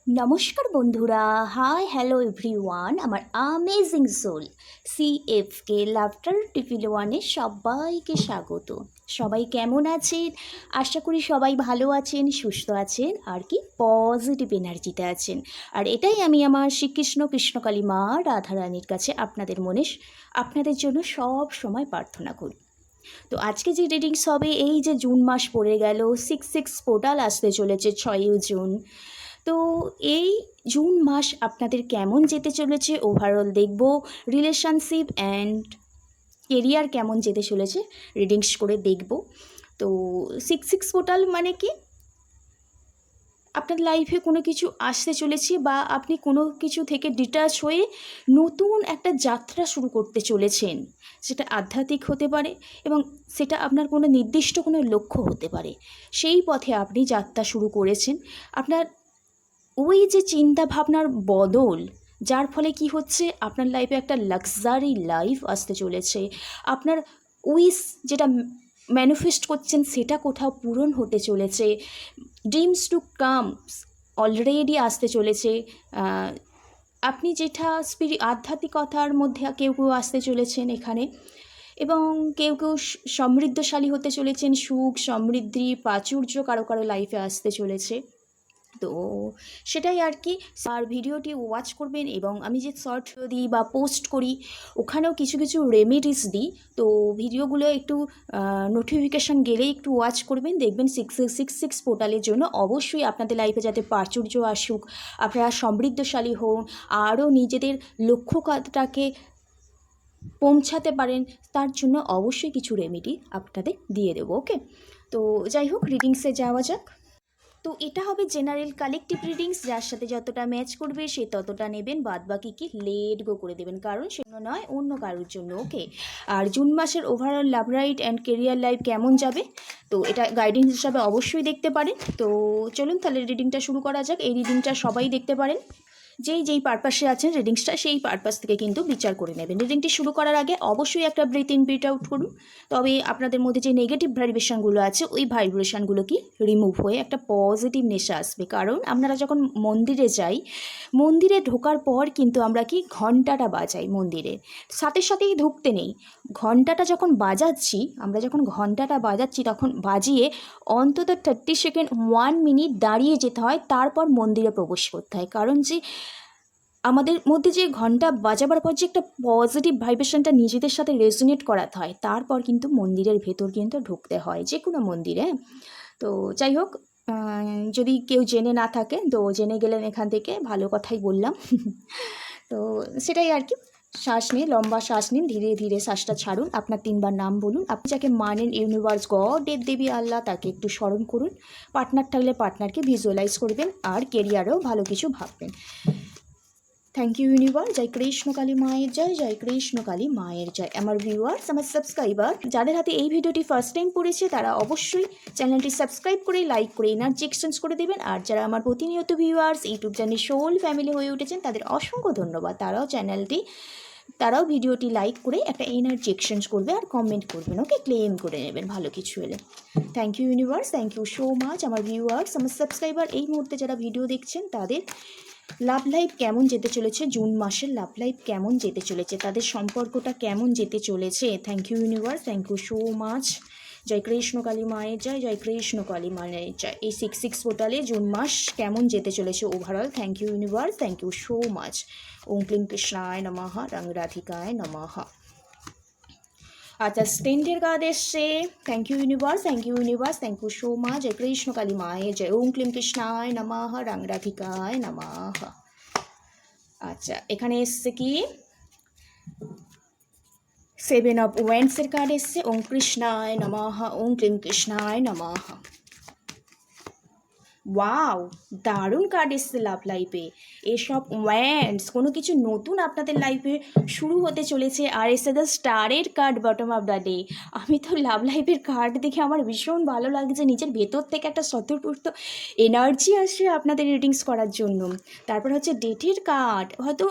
নমস্কার বন্ধুরা, hi hello everyone. আমার অ্যামেজিং সোল সিএফকে লাফটার টিফিল ওয়ানে সবাইকে স্বাগত। সবাই কেমন আছেন? আশা করি সবাই ভালো আছেন, সুস্থ আছেন, আর কি পজিটিভ এনার্জিতে আছেন। আর এটাই আমি আমার শ্রীকৃষ্ণ কৃষ্ণকালী মা রাধারানীর কাছে আপনাদের জন্য সব সময় প্রার্থনা করি। তো আজকে যে রিডিংস হবে, এই যে জুন মাস পড়ে গেল, 6/6 পোর্টাল আসতে চলেছে 6ই জুন। তো এই জুন মাস আপনাদের কেমন যেতে চলেছে ওভারঅল দেখব। রিলেশনশিপ অ্যান্ড কেরিয়ার কেমন যেতে চলেছে রিডিংস করে দেখব। তো 6/6 পোর্টাল মানে কি, আপনার লাইফে কোনো কিছু আসতে চলেছে বা আপনি কোনো কিছু থেকে ডিটাচ হয়ে নতুন একটা যাত্রা শুরু করতে চলেছেন। সেটা আধ্যাত্মিক হতে পারে এবং সেটা আপনার কোনো নির্দিষ্ট কোনো লক্ষ্য হতে পারে। সেই পথে আপনি যাত্রা শুরু করেছেন। আপনার ওই যে চিন্তা ভাবনার বদল, যার ফলে কি হচ্ছে, আপনার লাইফে একটা লাক্সারি লাইফ আসতে চলেছে। আপনার উইশ যেটা ম্যানিফেস্ট করছেন সেটা কোথাও পূরণ হতে চলেছে। ড্রিমস টু কামস অলরেডি আসতে চলেছে। আপনি যেটা আধ্যাত্মিকতার মধ্যে কেউ কেউ আসতে চলেছেন এখানে, এবং কেউ কেউ সমৃদ্ধশালী হতে চলেছেন। সুখ সমৃদ্ধি প্রাচুর্য কারো কারো লাইফে আসতে চলেছে। তো সেটাই আর কি। আর ভিডিওটি ওয়াচ করবেন, এবং আমি যে শর্ট দিই বা পোস্ট করি ওখানেও কিছু কিছু রেমেডিস দিই। তো ভিডিওগুলো একটু নোটিফিকেশান গেলেই একটু ওয়াচ করবেন, দেখবেন 666 পোর্টালের জন্য অবশ্যই আপনাদের লাইফে যাতে প্রাচুর্য আসুক, আপনারা সমৃদ্ধশালী হন, আরও নিজেদের লক্ষ্যটাকে পৌঁছাতে পারেন, তার জন্য অবশ্যই কিছু রেমেডি আপনাদের দিয়ে দেবো। ওকে, তো যাই হোক, রিডিংসে যাওয়া যাক। তো এটা হবে জেনারেল কালেকটিভ রিডিংস, যার সাথে যতটা ম্যাচ করবে সে ততটা নেবেন, বাদ বাকি কি লেট গো করে দেবেন, কারণ সেটা নয় অন্য কারোর জন্য। ওকে, আর জুন মাসের overall love right and career life কেমন যাবে, তো এটা গাইডেন্স হিসাবে অবশ্যই দেখতে পারেন। তো চলুন তাহলে রিডিংটা শুরু করা যাক। এই রিডিংটা সবাই দেখতে পারেন, যেই পারপাসে আছেন রিডিংসটা সেই পারপাস থেকে কিন্তু বিচার করে নেবেন। রিডিংটি শুরু করার আগে অবশ্যই একটা ব্রিথ ইন ব্রিথ আউট করুন, তবে আপনাদের মধ্যে যে নেগেটিভ ভাইব্রেশনগুলো আছে ওই ভাইব্রেশনগুলো কি রিমুভ হয়ে একটা পজিটিভ নেশা আসবে। কারণ আমরা যখন মন্দিরে যাই, মন্দিরে ঢোকার পর কিন্তু আমরা কি ঘন্টাটা বাজাই, মন্দিরে সাথে সাথেই ঢুকতে নেই। আমরা যখন ঘন্টাটা বাজাচ্ছি তখন বাজিয়ে অন্তত 30 সেকেন্ড 1 মিনিট দাঁড়িয়ে যেতে হয়, তারপর মন্দিরে প্রবেশ করতে হয়। কারণ যে আমাদের মধ্যে যে ঘন্টা বাজাবার পর যে একটা পজিটিভ ভাইব্রেশনটা নিজেদের সাথে রেজোনেট করাতে হয়, তারপর কিন্তু মন্দিরের ভেতর কিন্তু ঢুকতে হয়, যে কোনো মন্দিরে। তো যাই হোক, যদি কেউ জেনে না থাকে তো জেনে গেলেন এখান থেকে, ভালো কথাই বললাম। তো সেটাই আর কি। শ্বাস নিয়ে লম্বা শ্বাস নিন, ধীরে ধীরে শ্বাসটা ছাড়ুন, আপনার 3বার নাম বলুন। আপনি যাকে মানেন, ইউনিভার্স, গড, দেব দেবী, আল্লাহ, তাকে একটু স্মরণ করুন। পার্টনার থাকলে পার্টনারকে ভিজুয়ালাইজ করবেন, আর কেরিয়ারেও ভালো কিছু ভাববেন। Thank you universe. জয় কৃষ্ণ কালী মায়ের জয়, জয় কৃষ্ণ কালী মায়ের জয়। আমার ভিউয়ার্স, আমার সাবস্ক্রাইবার যাদের হাতে এই ভিডিওটি ফার্স্ট টাইম পড়েছে, তারা অবশ্যই চ্যানেলটি সাবস্ক্রাইব করে লাইক করে এনার্জি এক্সচেঞ্জ করে দেবেন। আর যারা আমার প্রতিনিয়ত viewers, YouTube channel soul family হয়ে উঠেছেন, তাদের অসংখ্য ধন্যবাদ। তারাও ভিডিওটি লাইক করে একটা এনার্জি এক্সচেঞ্জ করবে আর কমেন্ট করবেন। ওকে, ক্লেম করে নেবেন ভালো কিছু এলে। Thank you universe, thank you so much. আমার ভিউয়ার্স, আমার সাবস্ক্রাইবার এই মুহূর্তে যারা ভিডিও দেখছেন, তাদের লাভ লাইফ কেমন যেতে চলেছে, জুন মাসের লাভ লাইফ কেমন যেতে চলেছে, তাদের সম্পর্কটা কেমন যেতে চলেছে। Thank you universe, thank you so much. জয় কৃষ্ণ কালী মায়ের জয়, জয় কৃষ্ণ কালী মায়ের জয়। এই 6/6 পোর্টালে জুন মাস কেমন যেতে চলেছে overall. Thank you universe, thank you so much. ওম ক্লিং কৃষ্ণায় নমঃ, রং রাধিকায় নমঃ। আচ্ছা, স্টেন্ডের কার্ড এসছে। Thank you universe, thank you universe, thank you so much. জয় কৃষ্ণ কালী মায়ের জয়। ওম ক্লিং কৃষ্ণায় নমঃ, রং রাধিকায় নমঃ। আচ্ছা, এখানে এসছে কি 7 অফ ওয়ান্ডসের কার্ড এসছে। ওম কৃষ্ণায় নমঃ, ওম ক্লিং কৃষ্ণায় নমঃ। ওয়াও, দারুণ কার্ড এসছে লাভ লাইফে। এসব ওয়ান্ডস, কোনো কিছু নতুন আপনাদের লাইফে শুরু হতে চলেছে। আর এসে দ্য স্টারের card, bottom of the day. আমি তো লাভ লাইফের কার্ড দেখে আমার ভীষণ ভালো লাগছে, নিজের ভেতর থেকে একটা স্বতঃস্ফূর্ত এনার্জি আসছে আপনাদের রিডিংস করার জন্য। তারপর হচ্ছে ডেটের কার্ড, হয়তো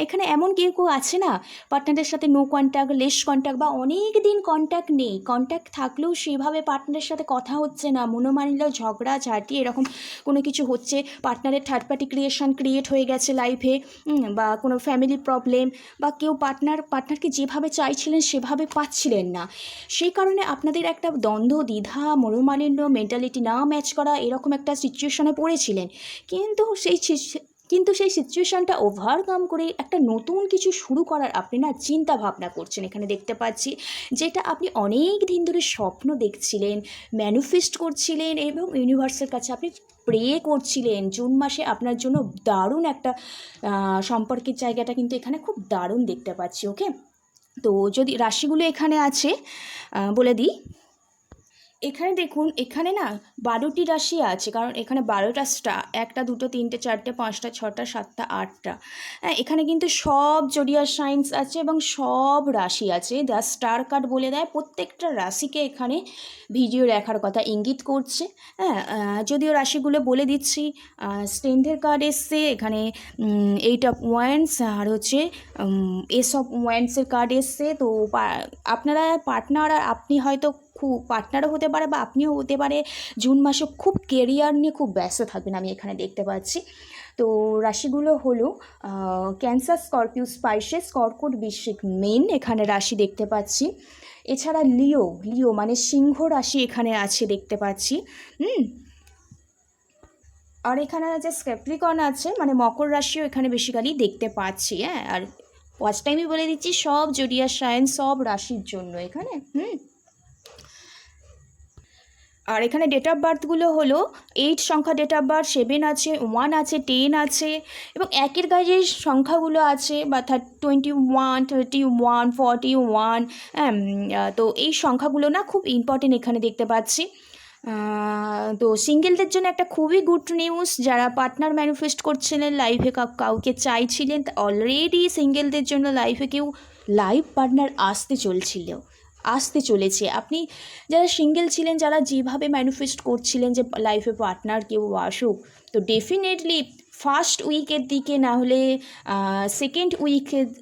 এখানে এমন কেউ কেউ আছে না, পার্টনারের সাথে নো কন্ট্যাক্ট, লেস কন্ট্যাক্ট বা অনেক দিন কন্ট্যাক্ট নেই, কন্ট্যাক্ট থাকলেও সেভাবে পার্টনারের সাথে কথা হচ্ছে না, মনোমালিন্য, ঝগড়া ঝাঁটি এরকম কোনো কিছু হচ্ছে, পার্টনারের থার্ড পার্টি ক্রিয়েট হয়ে গেছে লাইফে, বা কোনো ফ্যামিলি প্রবলেম, বা কেউ পার্টনারকে যেভাবে চাইছিলেন সেভাবে পাচ্ছিলেন না, সেই কারণে আপনাদের একটা দ্বন্দ্ব, দ্বিধা, মনোমালিন্য, মেন্টালিটি না ম্যাচ করা এরকম একটা সিচুয়েশনে পড়েছিলেন। কিন্তু সেই সিচুয়েশানটা ওভারকাম করে একটা নতুন কিছু শুরু করার আপনি না চিন্তা ভাবনা করছেন এখানে দেখতে পাচ্ছি, যেটা আপনি অনেক দিন ধরে স্বপ্ন দেখছিলেন, ম্যানিফেস্ট করছিলেন এবং ইউনিভার্সের কাছে আপনি প্রে করছিলেন। জুন মাসে আপনার জন্য দারুণ একটা সম্পর্কের জায়গাটা কিন্তু এখানে খুব দারুণ দেখতে পাচ্ছি। ওকে, তো যদি রাশিগুলো এখানে আছে বলে দিই। এখানে দেখুন, এখানে না 12টি রাশি আছে, কারণ এখানে 12টা স্টার, 1টা 2টো 3টে 4টে 5টা 6টা 7টা 8টা। হ্যাঁ, এখানে কিন্তু সব জোডিয়াক সাইন্স আছে এবং সব রাশি আছে। দ্য স্টার কার্ড বলে দেয় প্রত্যেকটা রাশিকে এখানে ভিডিও দেখার কথা ইঙ্গিত করছে। হ্যাঁ, যদিও রাশিগুলো বলে দিচ্ছি। স্ট্রেংথের কার্ড এসছে এখানে, 8 অফ ওয়ান্ডস আর হচ্ছে এস অফ ওয়ান্ডসের কার্ড এসছে। তো আপনারা পার্টনার আর আপনি হয়তো খুব পার্টনারও হতে পারে বা আপনিও হতে পারে জুন মাসে খুব কেরিয়ার নিয়ে খুব ব্যস্ত থাকবেন, আমি এখানে দেখতে পাচ্ছি। তো রাশিগুলো হলো ক্যান্সার, স্করপিও, স্পাইসেস, কর্কট, বৃশ্চিক, মীন এখানে রাশি দেখতে পাচ্ছি। এছাড়া লিও মানে সিংহ রাশি এখানে আছে দেখতে পাচ্ছি। আর এখানে যে ক্যাপ্রিকর্ন আছে মানে মকর রাশিও এখানে বেসিক্যালি দেখতে পাচ্ছি। হ্যাঁ, আর ওয়াচ টাইমই বলে দিচ্ছি সব জোডিয়াক সাইন সব রাশির জন্য এখানে। আর এখানে ডেট অফ বার্থগুলো হলো 8 সংখ্যা ডেট অফ বার্থ, 7 আছে, 1 আছে, 10 আছে এবং একের গায়ে যে সংখ্যাগুলো আছে বা 21, 31, 41, তো এই সংখ্যাগুলো না খুব ইম্পর্টেন্ট এখানে দেখতে পাচ্ছি। তো সিঙ্গেলদের জন্য একটা খুবই গুড নিউজ, যারা পার্টনার ম্যানিফেস্ট করছিলেন, লাইফে কাউকে চাইছিলেন, অলরেডি সিঙ্গেলদের জন্য লাইফে কেউ লাইফ পার্টনার আসতে চলেছে। আপনি যারা সিঙ্গেল ছিলেন, যারা যেভাবে ম্যানিফেস্ট করছিলেন যে লাইফে পার্টনার কেউ আসুক, তো ডেফিনেটলি ফার্স্ট উইকের দিকে না হলে সেকেন্ড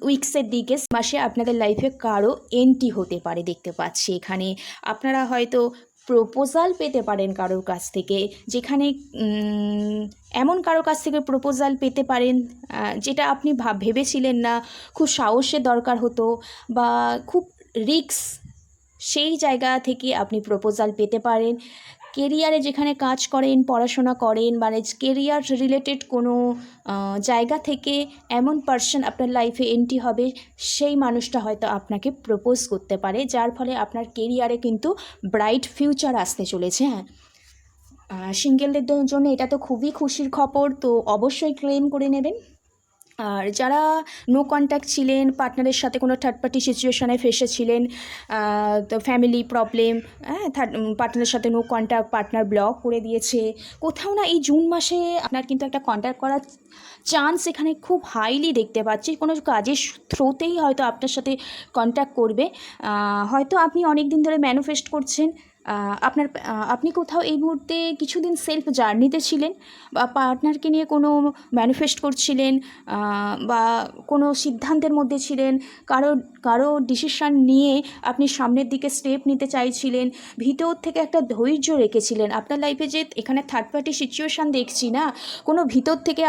উইকসের দিকে মাসে আপনাদের লাইফে কারো এন্ট্রি হতে পারে দেখতে পাচ্ছি এখানে। আপনারা হয়তো প্রপোজাল পেতে পারেন কারোর কাছ থেকে, যেখানে এমন কারোর কাছ থেকে প্রপোজাল পেতে পারেন যেটা আপনি ভেবেছিলেন না, খুব সাহসের দরকার হতো বা খুব রিস্ক, সেই জায়গা থেকে আপনি প্রপোজাল পেতে পারেন। কেরিয়ারে যেখানে কাজ করেন, পড়াশোনা করেন, মানে কেরিয়ার রিলেটেড কোনো জায়গা থেকে এমন পার্সন আপনার লাইফে এন্ট্রি হবে, সেই মানুষটা হয়তো আপনাকে প্রপোজ করতে পারে, যার ফলে আপনার কেরিয়ারে কিন্তু ব্রাইট ফিউচার আসতে চলেছে। হ্যাঁ, সিঙ্গেলদের জন্য এটা তো খুবই খুশির খবর, তো অবশ্যই ক্লেম করে নেবেন। আর যারা নো কন্ট্যাক্ট ছিলেন, পার্টনারের সাথে কোনো থার্ড পার্টি সিচুয়েশানে ফেসেছিলেন, তো ফ্যামিলি প্রবলেম, পার্টনারের সাথে নো কন্ট্যাক্ট, পার্টনার ব্লক করে দিয়েছে কোথাও না, এই জুন মাসে আপনার কিন্তু একটা কন্ট্যাক্ট করার চান্স এখানে খুব হাইলি দেখতে পাচ্ছি। কোনো কাজের থ্রুতেই হয়তো আপনার সাথে কন্ট্যাক্ট করবে। হয়তো আপনি অনেক দিন ধরে ম্যানিফেস্ট করছেন, আপনি কোথাও এই মুহূর্তে কিছুদিন সেলফ জার্নিতে ছিলেন বা পার্টনারকে নিয়ে কোনো ম্যানিফেস্ট করছিলেন বা কোনো সিদ্ধান্তের মধ্যে ছিলেন, কারো ডিসিশান নিয়ে আপনি সামনের দিকে স্টেপ নিতে চাইছিলেন, ভিতর থেকে একটা ধৈর্য রেখেছিলেন। আপনার লাইফে যে এখানে থার্ড পার্টি সিচুয়েশান দেখছি না, কোনো ভিতর থেকে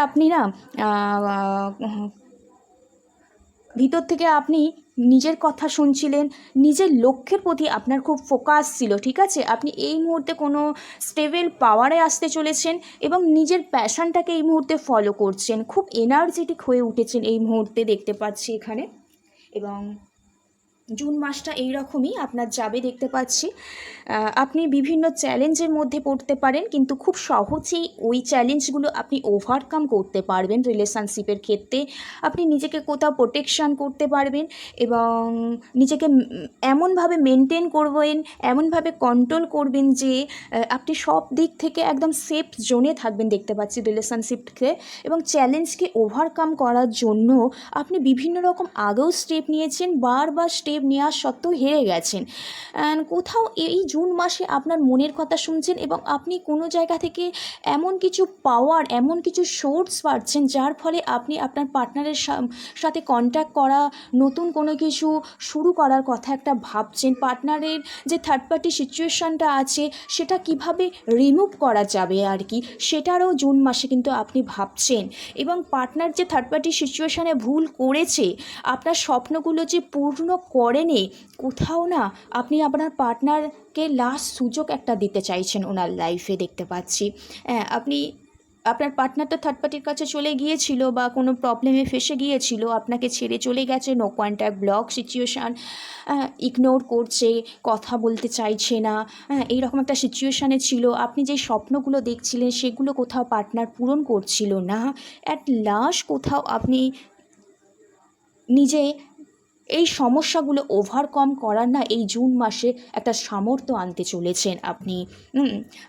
আপনি নিজের কথা শুনছিলেন, নিজের লক্ষ্যের প্রতি আপনার খুব ফোকাস ছিল। ঠিক আছে, আপনি এই মুহূর্তে কোনো স্টেবল পাওয়ারে আসতে চলেছেন এবং নিজের প্যাশনটাকে এই মুহূর্তে ফলো করছেন, খুব এনার্জেটিক হয়ে উঠেছেন এই মুহূর্তে দেখতে পাচ্ছি এখানে। এবং জুন মাসটা এই রকমই আপনার যাবে দেখতে পাচ্ছি। আপনি বিভিন্ন চ্যালেঞ্জের মধ্যে পড়তে পারেন, কিন্তু খুব সহজেই ওই চ্যালেঞ্জগুলো আপনি ওভারকাম করতে পারবেন। রিলেশনশিপের ক্ষেত্রে আপনি নিজেকে কোথাও প্রোটেকশান করতে পারবেন এবং নিজেকে এমনভাবে মেনটেন করবেন, এমনভাবে কন্ট্রোল করবেন যে আপনি সব দিক থেকে একদম সেফ জোনে থাকবেন দেখতে পাচ্ছি রিলেশনশিপকে। এবং চ্যালেঞ্জকে ওভারকাম করার জন্য আপনি বিভিন্ন রকম আগেও স্টেপ নিয়েছেন, বারবার স্টেপ স্টেপ নেওয়া সত্ত্বেও হেরে গেছেন। কোথাও এই জুন মাসে আপনার মনের কথা শুনছেন এবং আপনি কোনো জায়গা থেকে এমন কিছু পাওয়ার, এমন কিছু সোর্স পাচ্ছেন যার ফলে আপনি আপনার পার্টনারের সাথে কন্ট্যাক্ট করা, নতুন কোনো কিছু শুরু করার কথা একটা ভাবছেন। পার্টনারের যে থার্ড পার্টি সিচুয়েশানটা আছে সেটা কিভাবে রিমুভ করা যাবে আর কি, সেটারও জুন মাসে কিন্তু আপনি ভাবছেন। এবং পার্টনার যে থার্ড পার্টি সিচুয়েশানে ভুল করেছে, আপনার স্বপ্নগুলো যে পূর্ণ করেনি, কোথাও না আপনি আপনার পার্টনারকে লাস্ট সুযোগ একটা দিতে চাইছেন ওনার লাইফে, দেখতে পাচ্ছি। আপনি আপনার পার্টনারটা থার্ড পার্টির কাছে চলে গিয়েছিল বা কোনো প্রবলেমে ফেসে গিয়েছিল, আপনাকে ছেড়ে চলে গেছে, no contact, block situation, ignore করছে, কথা বলতে চাইছে না, এইরকম একটা সিচুয়েশানে ছিল। আপনি যে স্বপ্নগুলো দেখছিলেন সেগুলো কোথাও পার্টনার পূরণ করছিল না। অ্যাট লাস্ট কোথাও আপনি নিজে এই সমস্যাগুলো ওভারকাম করার না এই জুন মাসে একটা সামর্থ্য আনতে চলেছেন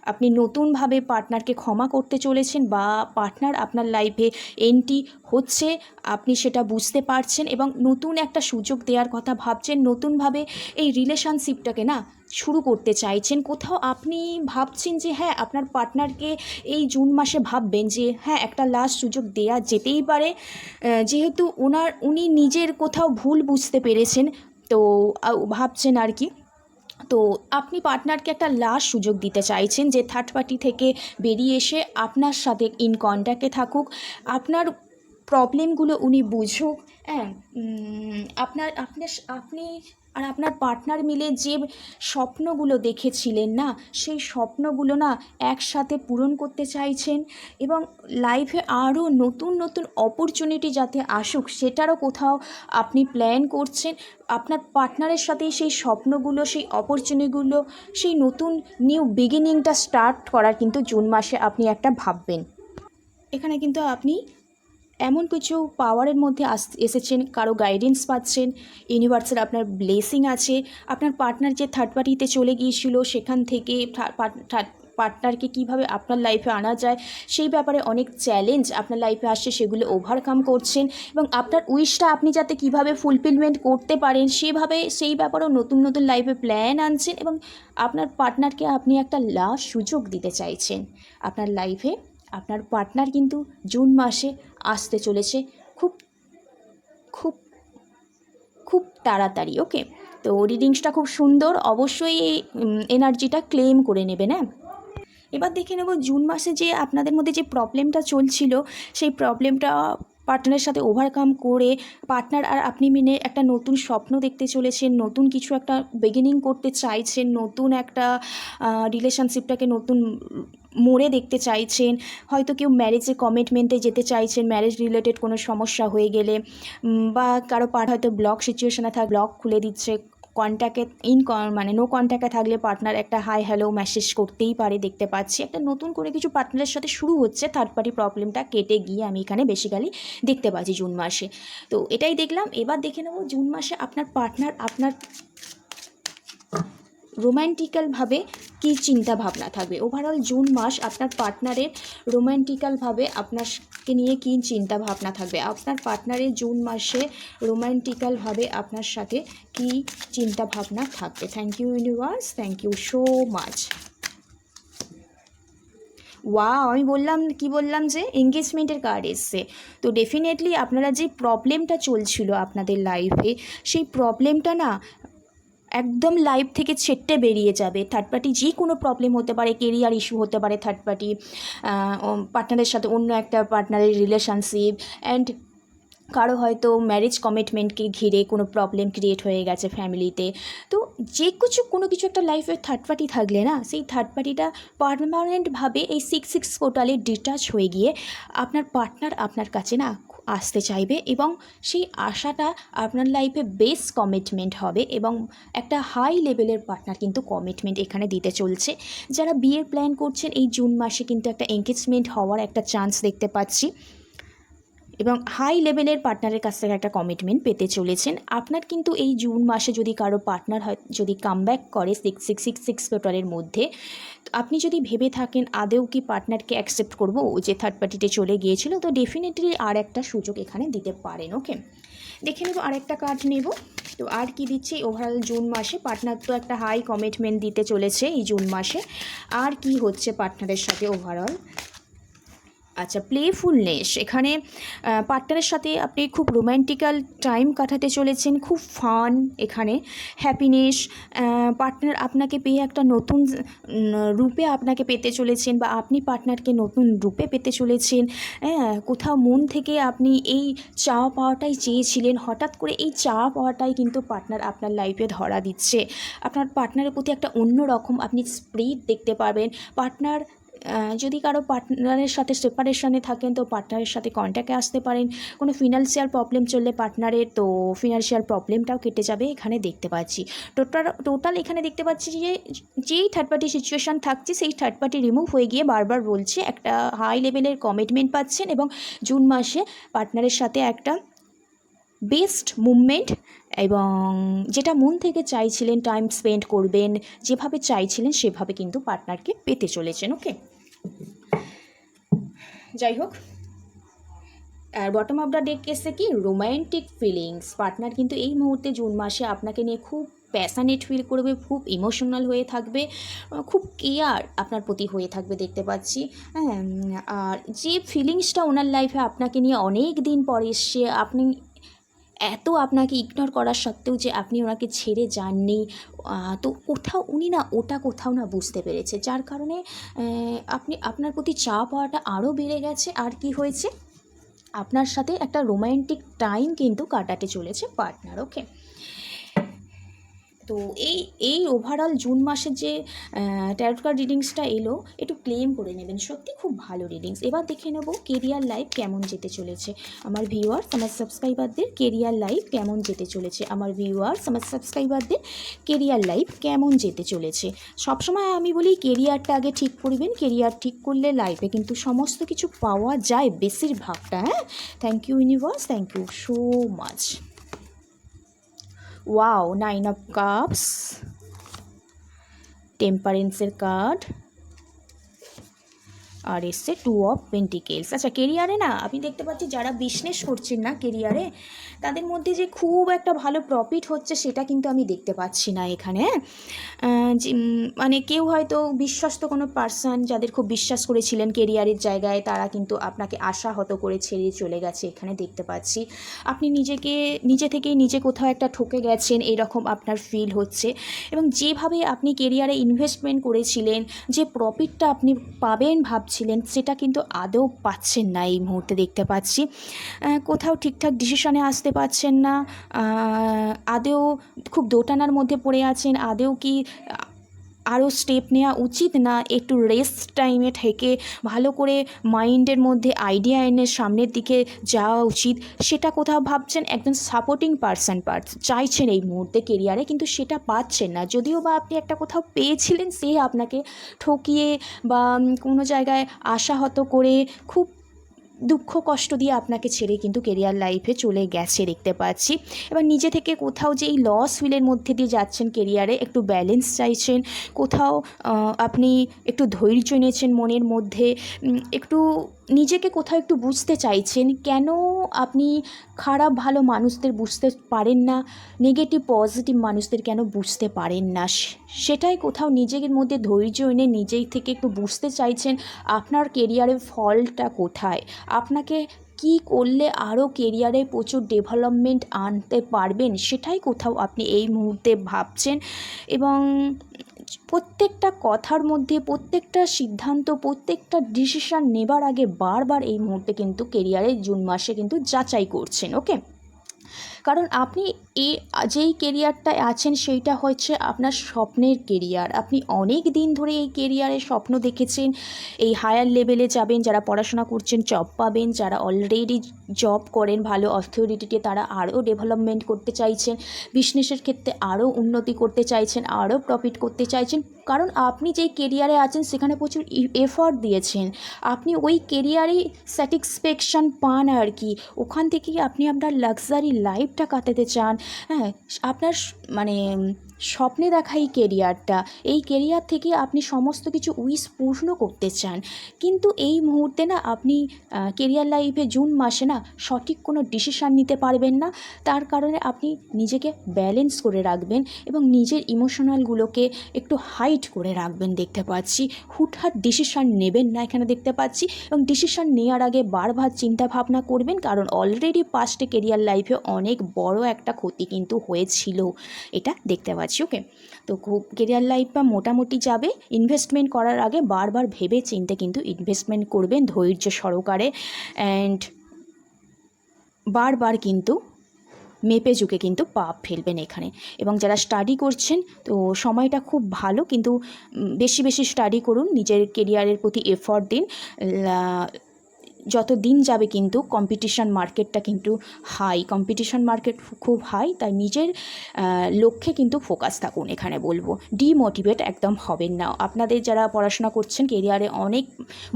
আপনি নতুনভাবে পার্টনারকে ক্ষমা করতে চলেছেন, বা পার্টনার আপনার লাইফে এন্ট্রি হচ্ছে, আপনি সেটা বুঝতে পারছেন এবং নতুন একটা সুযোগ দেওয়ার কথা ভাবছেন, নতুনভাবে এই রিলেশনশিপটাকে না শুরু করতে চাইছেন। কোথাও আপনি ভাবছেন যে হ্যাঁ, আপনার পার্টনারকে এই জুন মাসে ভাববেন যে হ্যাঁ, একটা লাস্ট সুযোগ দেওয়া যেতেই পারে, যেহেতু উনি নিজের কোথাও ভুল বুঝতে পেরেছেন, তো ভাবছেন আর কি। তো আপনি পার্টনারকে একটা লাস্ট সুযোগ দিতে চাইছেন যে থার্ড পার্টি থেকে বেরিয়ে এসে আপনার সাথে ইন কন্ট্যাক্টে থাকুক, আপনার প্রবলেমগুলো উনি বুঝুক। হ্যাঁ, আপনি আর আপনার পার্টনার মিলে যে স্বপ্নগুলো দেখেছিলেন না, সেই স্বপ্নগুলো না একসাথে পূরণ করতে চাইছেন এবং লাইফে আরও নতুন নতুন অপরচুনিটি যাতে আসুক সেটারও কোথাও আপনি প্ল্যান করছেন। আপনার পার্টনারের সাথেই সেই স্বপ্নগুলো, সেই অপরচুনিটিগুলো, সেই নতুন নিউ বিগিনিংটা স্টার্ট করার কিন্তু জুন মাসে আপনি একটা ভাববেন। এখানে কিন্তু আপনি এমন কিছু পাওয়ারের মধ্যে এসেছেন, কারো গাইডেন্স পাচ্ছেন, ইউনিভার্সের আপনার ব্লেসিং আছে। আপনার পার্টনার যে থার্ড পার্টিতে চলে গিয়েছিল সেখান থেকে পার্টনারকে কীভাবে আপনার লাইফে আনা যায় সেই ব্যাপারে অনেক চ্যালেঞ্জ আপনার লাইফে আসছে, সেগুলো ওভারকাম করছেন এবং আপনার উইশটা আপনি যাতে কিভাবে ফুলফিলমেন্ট করতে পারেন সেই ব্যাপারেও নতুন নতুন লাইফে প্ল্যান আনছেন এবং আপনার পার্টনারকে আপনি একটা লাস্ট সুযোগ দিতে চাইছেন। আপনার লাইফে আপনার পার্টনার কিন্তু জুন মাসে আসতে চলেছে খুব খুব খুব তাড়াতাড়ি। ওকে, তো রিডিংসটা খুব সুন্দর, অবশ্যই এই এনার্জিটা ক্লেম করে নেবেন। হ্যাঁ, এবার দেখে নেব জুন মাসে যে আপনাদের মধ্যে যে প্রবলেমটা চলছিল সেই প্রবলেমটা পার্টনারের সাথে ওভারকাম করে পার্টনার আর আপনি মিলে একটা নতুন স্বপ্ন দেখতে চলেছেন, নতুন কিছু একটা বিগিনিং করতে চাইছেন, নতুন একটা রিলেশনশিপটাকে নতুন মোড়ে দেখতে চাইছেন। হয়তো কেউ ম্যারেজে কমিটমেন্টে যেতে চাইছেন, ম্যারেজ রিলেটেড কোনো সমস্যা হয়ে গেলে, বা কারো হয়তো ব্লক সিচুয়েশনে ব্লক খুলে দিচ্ছে, কন্ট্যাক্টে মানে নো কন্ট্যাক্টে থাকলে পার্টনার একটা হাই হ্যালো মেসেজ করতেই পারে, দেখতে পাচ্ছি। একটা নতুন করে কিছু পার্টনারের সাথে শুরু হচ্ছে, থার্ড পার্টি প্রবলেমটা কেটে গিয়ে আমি এখানে বেসিক্যালি দেখতে পাচ্ছি জুন মাসে। তো এটাই দেখলাম। এবার দেখে নেব জুন মাসে আপনার পার্টনার আপনার রোম্যান্টিক্যালভাবে কী চিন্তা ভাবনা থাকবে। ওভারঅল জুন মাস আপনার পার্টনারের রোম্যান্টিক্যালভাবে আপনাকে নিয়ে কী চিন্তা ভাবনা থাকবে, আপনার পার্টনারের জুন মাসে রোম্যান্টিক্যালভাবে আপনার সাথে কী চিন্তা ভাবনা থাকবে। Thank you universe, thank you so much. আমি বললাম যে এঙ্গেজমেন্টের কার্ড এসছে। তো ডেফিনেটলি আপনারা যে প্রবলেমটা চলছিল আপনাদের লাইফে, সেই প্রবলেমটা না একদম লাইফ থেকে ছেটে বেরিয়ে যাবে। থার্ড পার্টি যে কোনো প্রবলেম হতে পারে, কেরিয়ার ইস্যু হতে পারে, থার্ড পার্টি পার্টনারের সাথে অন্য একটা পার্টনারের রিলেশনশিপ, অ্যান্ড কারো হয়তো ম্যারেজ কমিটমেন্টকে ঘিরে কোনো প্রবলেম ক্রিয়েট হয়ে গেছে ফ্যামিলিতে। তো কোনো কিছু একটা লাইফে থার্ড পার্টি থাকলে না, সেই থার্ড পার্টিটা পার্মানেন্টভাবে এই 6 পোর্টালে ডিটাচ হয়ে গিয়ে আপনার পার্টনার আপনার কাছে না আসতে চাইবে এবং সেই আশাটা আপনার লাইফে বেস কমিটমেন্ট হবে এবং একটা হাই লেভেলের পার্টনার কিন্তু কমিটমেন্ট এখানে দিতে চলছে। যারা বিয়ের প্ল্যান করছেন এই জুন মাসে কিন্তু একটা এঙ্গেজমেন্ট হওয়ার একটা চান্স দেখতে পাচ্ছি এবং হাই লেভেলের পার্টনারের কাছ থেকে একটা কমিটমেন্ট পেতে চলেছেন। আপনার কিন্তু এই জুন মাসে যদি কারো পার্টনার হয়, যদি কামব্যাক করে 6 পোর্টালের মধ্যে, আপনি যদি ভেবে থাকেন আদেও কি পার্টনারকে অ্যাকসেপ্ট করবো যে থার্ড পার্টিতে চলে গিয়েছিল, তো ডেফিনেটলি আর একটা সুযোগ এখানে দিতে পারেন। ওকে, দেখে নেব, আরেকটা কার্ড নেব। তো আর কি দিচ্ছে ওভারঅল জুন মাসে? পার্টনার তো একটা হাই কমিটমেন্ট দিতে চলেছে এই জুন মাসে। আর কি হচ্ছে পার্টনারের সাথে ওভারঅল? আচ্ছা, প্লেফুলনেস। এখানে পার্টনারের সাথে আপনি খুব রোম্যান্টিক্যাল টাইম কাটাতে চলেছেন, খুব ফান, এখানে হ্যাপিনেস। পার্টনার আপনাকে পেয়ে একটা নতুন রূপে আপনাকে পেতে চলেছেন, বা আপনি পার্টনারকে নতুন রূপে পেতে চলেছেন। হ্যাঁ, কোথাও মন থেকে আপনি এই চাওয়া পাওয়াটাই চেয়েছিলেন, হঠাৎ করে এই চাওয়া পাওয়াটাই কিন্তু পার্টনার আপনার লাইফে ধরা দিচ্ছে। আপনার পার্টনারের প্রতি একটা অন্য রকম আপনি স্পিরিট দেখতে পারবেন। পার্টনার যদি কারো পার্টনারের সাথে সেপারেশনে থাকেন তো পার্টনারের সাথে কন্ট্যাক্টে আসতে পারেন। কোনো ফিনান্সিয়াল প্রবলেম চললে পার্টনারের, তো ফিনান্সিয়াল প্রবলেমটাও কেটে যাবে এখানে দেখতে পাচ্ছি। টোটাল এখানে দেখতে পাচ্ছি যে যেই থার্ড পার্টি সিচুয়েশান থাকছে সেই থার্ড পার্টি রিমুভ হয়ে গিয়ে বারবার বলছে একটা হাই লেভেলের কমিটমেন্ট পাচ্ছেন, এবং জুন মাসে পার্টনারের সাথে একটা বেস্ট মুভমেন্ট, এবং যেটা মন থেকে চাইছিলেন টাইম স্পেন্ড করবেন, যেভাবে চাইছিলেন সেভাবে কিন্তু পার্টনারকে পেতে চলেছেন। ওকে, যাই হোক, আর বটম অফ দ্য ডেক এসে কি রোম্যান্টিক ফিলিংস। পার্টনার কিন্তু এই মুহূর্তে জুন মাসে আপনাকে নিয়ে খুব প্যাশানেট ফিল করবে, খুব ইমোশনাল হয়ে থাকবে, খুব কেয়ার আপনার প্রতি হয়ে থাকবে দেখতে পাচ্ছি। হ্যাঁ, আর যে ফিলিংসটা ওনার লাইফে আপনাকে নিয়ে অনেক দিন পর এসছে, আপনি এত আপনাকে ইগনোর করার সত্ত্বেও যে আপনি ওনাকে ছেড়ে যাননি, তো কোথাও উনি না ওটা কোথাও না বুঝতে পেরেছে, যার কারণে আপনি আপনার প্রতি চাওয়া পাওয়াটা আরও বেড়ে গেছে। আর কি হয়েছে, আপনার সাথে একটা রোম্যান্টিক টাইম কিন্তু কাটাতে চলেছে পার্টনার। ওকে, তো এই ওভারঅল জুন মাসের যে ট্যারোট কার্ড রিডিংসটা এলো, একটু ক্লেম করে নেবেন, সত্যি খুব ভালো রিডিংস। এবার দেখে নেব কেরিয়ার লাইফ কেমন যেতে চলেছে আমার ভিউয়ার্স, আমার সাবস্ক্রাইবারদের কেরিয়ার লাইফ কেমন যেতে চলেছে আমার ভিউয়ার্স, আমার সাবস্ক্রাইবারদের কেরিয়ার লাইফ কেমন যেতে চলেছে। সবসময় আমি বলি কেরিয়ারটা আগে ঠিক করবেন, কেরিয়ার ঠিক করলে লাইফে কিন্তু সমস্ত কিছু পাওয়া যায়, বেশিরভাগটা। হ্যাঁ, thank you universe, thank you so much. Wow, 9 of cups, টেম্পারেন্সের কার্ড, আর এসছে 2 অফ পেন্টিকেলস। আচ্ছা, কেরিয়ারে না আমি দেখতে পাচ্ছি যারা বিজনেস করছেন না কেরিয়ারে, তাদের মধ্যে যে খুব একটা ভালো প্রফিট হচ্ছে সেটা কিন্তু আমি দেখতে পাচ্ছি না এখানে। মানে কেউ হয়তো বিশ্বস্ত কোনো পার্সন যাদের খুব বিশ্বাস করেছিলেন কেরিয়ারের জায়গায়, তারা কিন্তু আপনাকে আশাহত করে ছেড়ে চলে গেছে এখানে দেখতে পাচ্ছি। আপনি নিজে থেকেই নিজে কোথাও একটা ঠকে গেছেন এরকম আপনার ফিল হচ্ছে, এবং যেভাবে আপনি কেরিয়ারে ইনভেস্টমেন্ট করেছিলেন, যে প্রফিটটা আপনি পাবেন ভাবছেন, সেটা কিন্তু আদৌ পাচ্ছেন না এই মুহূর্তে দেখতে পাচ্ছি। কোথাও ঠিকঠাক ডিসিশনে আসতে পারছেন না, আদৌ খুব দোটানার মধ্যে পড়ে আছেন, আদৌ কি আরও স্টেপ নেওয়া উচিত, না একটু রেস্ট টাইমে থেকে ভালো করে মাইন্ডের মধ্যে আইডিয়া এনে সামনের দিকে যাওয়া উচিত, সেটা কোথাও ভাবছেন। একজন সাপোর্টিং পার্সন চাইছেন এই মুহূর্তে কেরিয়ারে, কিন্তু সেটা পাচ্ছেন না। যদিও বা আপনি একটা কোথাও পেয়েছিলেন, সে আপনাকে ঠকিয়ে বা কোনো জায়গায় আশাহত করে খুব দুঃখ কষ্ট দিয়ে আপনাকে ছেড়ে কিন্তু কেরিয়ার লাইফে চলে গেছে দেখতে পাচ্ছি। এবার নিজে থেকে কোথাও যে এই লস ফিলের মধ্যে দিয়ে যাচ্ছেন কেরিয়ারে, একটু ব্যালেন্স চাইছেন, কোথাও আপনি একটু ধৈর্য নিয়েছেন মনের মধ্যে, একটু নিজেকে কোথাও একটু বুঝতে চাইছেন, কেন আপনি খারাপ ভালো মানুষদের বুঝতে পারেন না, নেগেটিভ পজিটিভ মানুষদের কেন বুঝতে পারেন না, সেটাই কোথাও নিজের মধ্যে ধৈর্য এনে নিজেই থেকে একটু বুঝতে চাইছেন আপনার কেরিয়ারের ফলটা কোথায়, আপনাকে কি করলে আরও কেরিয়ারে প্রচুর ডেভেলপমেন্ট আনতে পারবেন, সেটাই কোথাও আপনি এই মুহূর্তে ভাবছেন। এবং প্রত্যেকটা কথার মধ্যে, প্রত্যেকটা সিদ্ধান্ত, প্রত্যেকটা ডিসিশান নেবার আগে বারবার এই মুহূর্তে কিন্তু কেরিয়ারে জুন মাসে কিন্তু যাচাই করছেন। ওকে, কারণ আপনি যেই কেরিয়ারটায় আছেন সেইটা হচ্ছে আপনার স্বপ্নের কেরিয়ার। আপনি অনেক দিন ধরে এই কেরিয়ারে স্বপ্ন দেখেছেন, এই হায়ার লেভেলে যাবেন, যারা পড়াশোনা করছেন জব পাবেন, যারা অলরেডি জব করেন ভালো অথরিটিতে তারা আরও ডেভেলপমেন্ট করতে চাইছেন, বিজনেসের ক্ষেত্রে আরও উন্নতি করতে চাইছেন, আরও প্রফিট করতে চাইছেন, কারণ আপনি যেই কেরিয়ারে আছেন সেখানে প্রচুর এফর্ট দিয়েছেন, আপনি ওই কেরিয়ারেই স্যাটিসফ্যাকশান পান আর কি, ওখান থেকেই আপনি আপনার লাক্সারি লাইফটা কাটাতে চান। হ্যাঁ, আপনার মানে স্বপ্নে দেখা এই কেরিয়ারটা, এই কেরিয়ার থেকে আপনি সমস্ত কিছু উইশ পূর্ণ করতে চান, কিন্তু এই মুহূর্তে না আপনি কেরিয়ার লাইফে জুন মাসে না সঠিক কোনো ডিসিশান নিতে পারবেন না। তার কারণে আপনি নিজেকে ব্যালেন্স করে রাখবেন এবং নিজের ইমোশনালগুলোকে একটু হাইড করে রাখবেন দেখতে পাচ্ছি। হুটহাট ডিসিশান নেবেন না এখানে দেখতে পাচ্ছি, এবং ডিসিশান নেওয়ার আগে বারবার চিন্তা ভাবনা করবেন, কারণ অলরেডি পাস্টে কেরিয়ার লাইফে অনেক বড় একটা ক্ষতি কিন্তু হয়েছিল, এটা দেখতে পাচ্ছি। ওকে, তো কেরিয়ার লাইফটা মোটামুটি যাবে। ইনভেস্টমেন্ট করার আগে বারবার ভেবে চিন্তে কিন্তু ইনভেস্টমেন্ট করবেন ধৈর্য সহকারে, অ্যান্ড বারবার কিন্তু মেপে ঝুঁকে কিন্তু পাপ ফেলবেন এখানে। এবং যারা স্টাডি করছেন তো সময়টা খুব ভালো, কিন্তু বেশি বেশি স্টাডি করুন, নিজের কেরিয়ারের প্রতি এফর্ট দিন। যত দিন যাবে কিন্তু কম্পিটিশান মার্কেটটা কিন্তু হাই, কম্পিটিশান মার্কেট খুব হাই, তাই নিজের লক্ষ্যে কিন্তু ফোকাস থাকুন এখানে বলবো। ডিমোটিভেট একদম হবেন না। আপনাদের যারা পড়াশোনা করছেন, কেরিয়ারে অনেক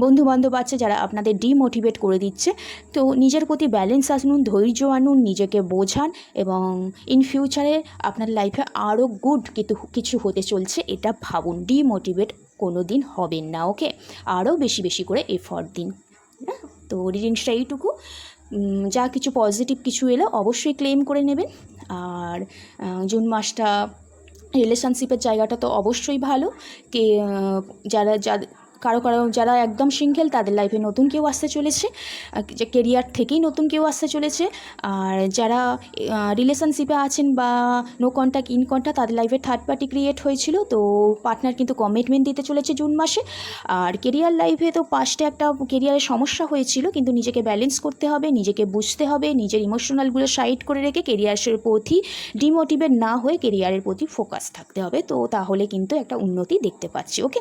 বন্ধুবান্ধব আছে যারা আপনাদের ডিমোটিভেট করে দিচ্ছে, তো নিজের প্রতি ব্যালেন্স আনুন, ধৈর্য আনুন, নিজেকে বোঝান, এবং ইন ফিউচারে আপনার লাইফে আরও গুড কিছু হতে চলছে এটা ভাবুন। ডিমোটিভেট কোনো দিন হবেন না। ওকে, আরও বেশি বেশি করে এফর্ট দিন। তো রিডিংসটা এইটুকু। যা কিছু পজিটিভ কিছু এলো অবশ্যই ক্লেম করে নেবেন। আর জুন মাসটা রিলেশনশিপের জায়গাটা তো অবশ্যই ভালো। যারা কারো যারা একদম সিঙ্গেল তাদের লাইফে নতুন কেউ আসতে চলেছে, যে কেরিয়ার থেকেই নতুন কেউ আসতে চলেছে। আর যারা রিলেশনশিপে আছেন বা নো কন্ট্যাক্ট ইন কন্ট্যাক্ট, তাদের লাইফে থার্ড পার্টি ক্রিয়েট হয়েছিল, তো পার্টনার কিন্তু কমিটমেন্ট দিতে চলেছে জুন মাসে। আর কেরিয়ার লাইফে তো পাস্টে একটা কেরিয়ারের সমস্যা হয়েছিল, কিন্তু নিজেকে ব্যালেন্স করতে হবে, নিজেকে বুঝতে হবে, নিজের ইমোশনালগুলো সাইড করে রেখে কেরিয়ারের প্রতি ডিমোটিভেট না হয়ে কেরিয়ারের প্রতি ফোকাস থাকতে হবে। তো তাহলে কিন্তু একটা উন্নতি দেখতে পাচ্ছি। ওকে,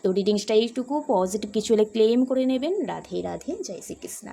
তো রিডিংসটা এইটুকু। পজিটিভ কিছু হলে ক্লেম করে নেবেন। রাধে রাধে, জয় শ্রীকৃষ্ণ।